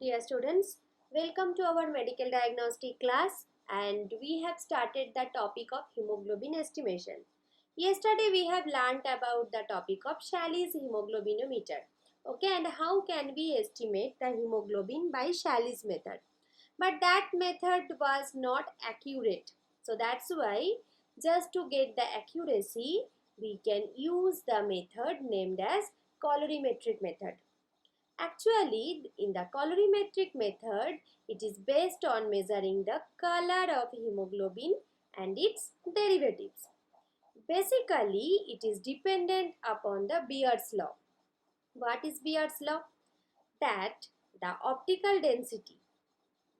Dear students, welcome to our medical diagnostic class and we have started the topic of hemoglobin estimation. Yesterday we have learnt about the topic of Shally's hemoglobinometer. Okay, and how can we estimate the hemoglobin by Shally's method. But that method was not accurate. So that's why just to get the accuracy, we can use the method named as colorimetric method. Actually, in the colorimetric method, it is based on measuring the color of hemoglobin and its derivatives. Basically, it is dependent upon the Beer's law. What is Beer's law? That the optical density,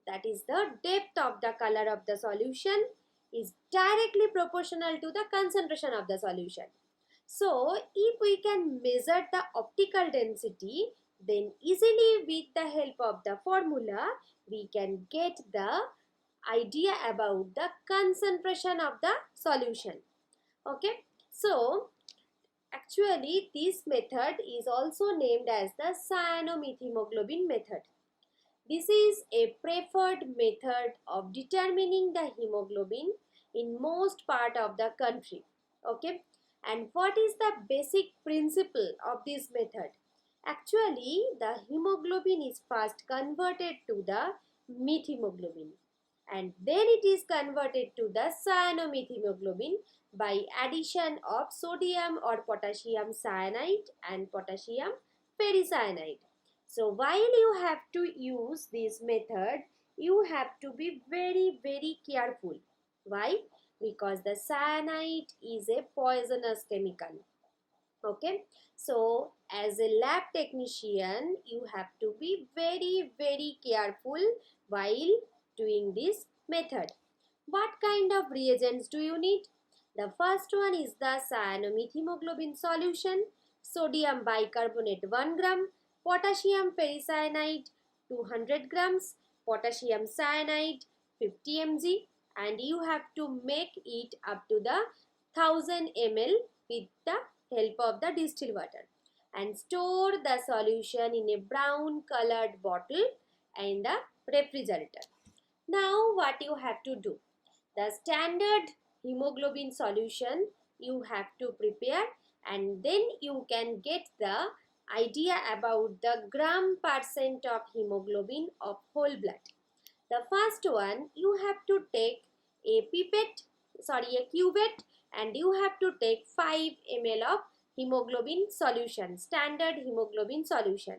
that is the depth of the color of the solution, is directly proportional to the concentration of the solution. So, if we can measure the optical density, then easily with the help of the formula, we can get the idea about the concentration of the solution. Okay. So, actually this method is also named as the cyanomethemoglobin method. This is a preferred method of determining the hemoglobin in most part of the country. Okay. And what is the basic principle of this method? Actually, the hemoglobin is first converted to the methemoglobin and then it is converted to the cyanomethemoglobin by addition of sodium or potassium cyanide and potassium ferricyanide. So while you have to use this method, you have to be very careful. Why? Because the cyanide is a poisonous chemical. Okay, so as a lab technician, you have to be very careful while doing this method. What kind of reagents do you need? The first one is the cyanomethemoglobin solution, sodium bicarbonate 1 gram, potassium ferricyanide 200 grams, potassium cyanide 50 mg, and you have to make it up to the 1000 ml with the help of the distilled water and store the solution in a brown colored bottle in the refrigerator. Now what you have to do? The standard hemoglobin solution you have to prepare and then you can get the idea about the gram percent of hemoglobin of whole blood. The first one, you have to take a cuvette, and you have to take 5 ml of hemoglobin solution, standard hemoglobin solution.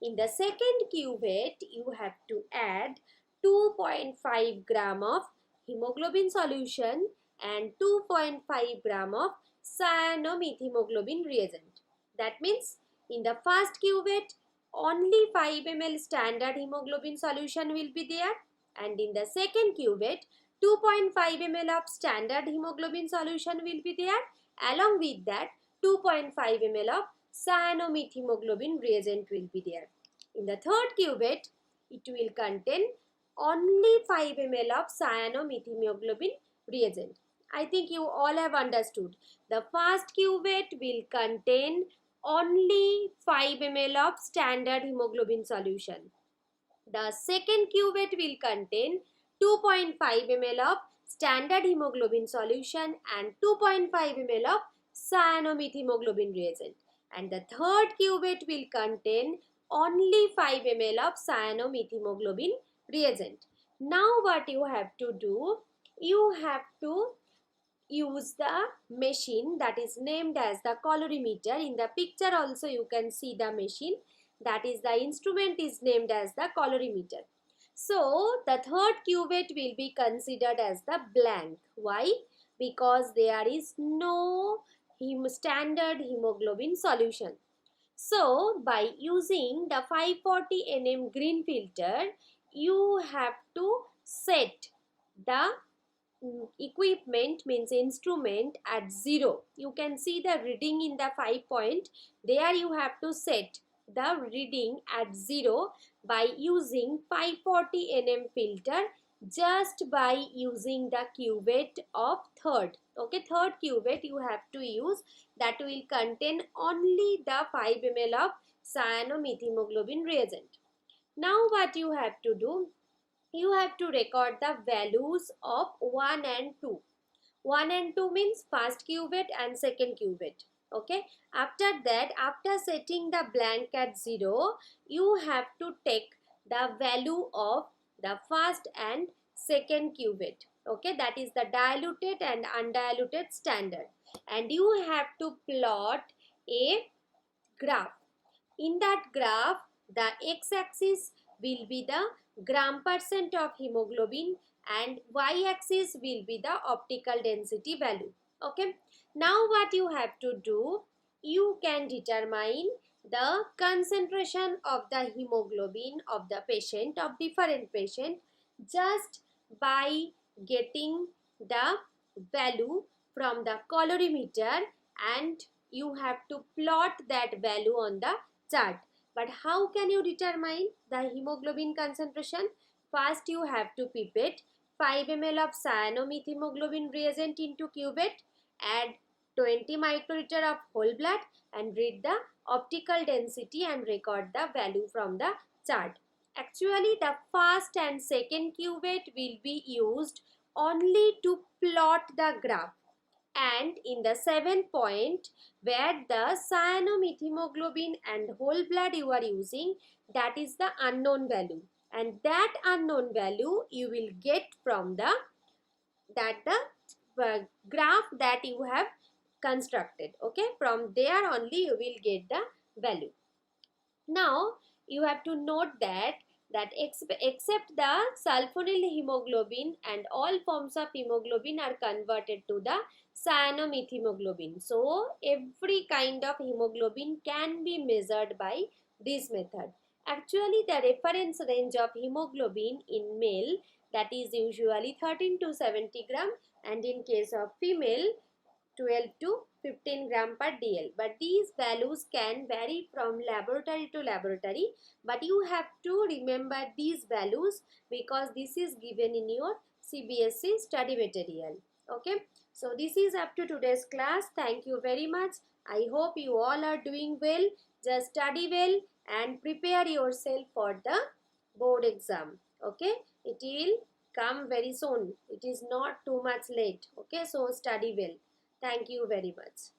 In the second cuvette, you have to add 2.5 gram of hemoglobin solution and 2.5 gram of cyanomethemoglobin reagent. That means in the first cuvette, only 5 ml standard hemoglobin solution will be there, and in the second cuvette 2.5 ml of standard hemoglobin solution will be there, along with that 2.5 ml of cyanomethemoglobin reagent will be there. In the third cuvette, it will contain only 5 ml of cyanomethemoglobin reagent. I think you all have understood. The first cuvette will contain only 5 ml of standard hemoglobin solution. The second cuvette will contain 2.5 ml of standard hemoglobin solution and 2.5 ml of cyanomethemoglobin reagent. And the third cuvette will contain only 5 ml of cyanomethemoglobin reagent. Now what you have to do? You have to use the machine that is named as the colorimeter. In the picture also you can see the machine, that is the instrument is named as the colorimeter. So the third cuvette will be considered as the blank. Why? Because there is no standard hemoglobin solution. So by using the 540 nm green filter, you have to set the equipment, means instrument, at 0. You can see the reading in the 5 point. There you have to set the reading at 0 by using 540 nm filter, just by using the cuvette of third. Okay, third cuvette you have to use, that will contain only the 5 ml of cyanomethemoglobin reagent. Now what you have to do, you have to record the values of 1 and 2. 1 and 2 means first qubit and second qubit. Okay. After that, after setting the blank at 0, you have to take the value of the first and second qubit. Okay. That is the diluted and undiluted standard. And you have to plot a graph. In that graph, the x-axis will be the gram percent of hemoglobin and y-axis will be the optical density value. Okay. Now what you have to do, you can determine the concentration of the hemoglobin of the patient, of different patient, just by getting the value from the colorimeter, and you have to plot that value on the chart. But how can you determine the hemoglobin concentration? First, you have to pipette 5 ml of cyanomethemoglobin reagent into cuvette, add 20 microliter of whole blood and read the optical density and record the value from the chart. Actually, the first and second cuvette will be used only to plot the graph, and in the 7th point where the cyanomethemoglobin and whole blood you are using, that is the unknown value, and that unknown value you will get from the graph that you have constructed. Okay, from there only you will get the value. Now you have to note that except the sulfonyl hemoglobin and all forms of hemoglobin are converted to the cyanomethemoglobin. So every kind of hemoglobin can be measured by this method. Actually, the reference range of hemoglobin in male, that is usually 13 to 70 gram, and in case of female 12 to 15 gram per dl. But these values can vary from laboratory to laboratory, but you have to remember these values because this is given in your CBSE study material. Okay, so this is up to today's class. Thank you very much. I hope you all are doing well. Just study well and prepare yourself for the board exam. Okay, it will come very soon. It is not too much late. Okay, so study well. Thank you very much.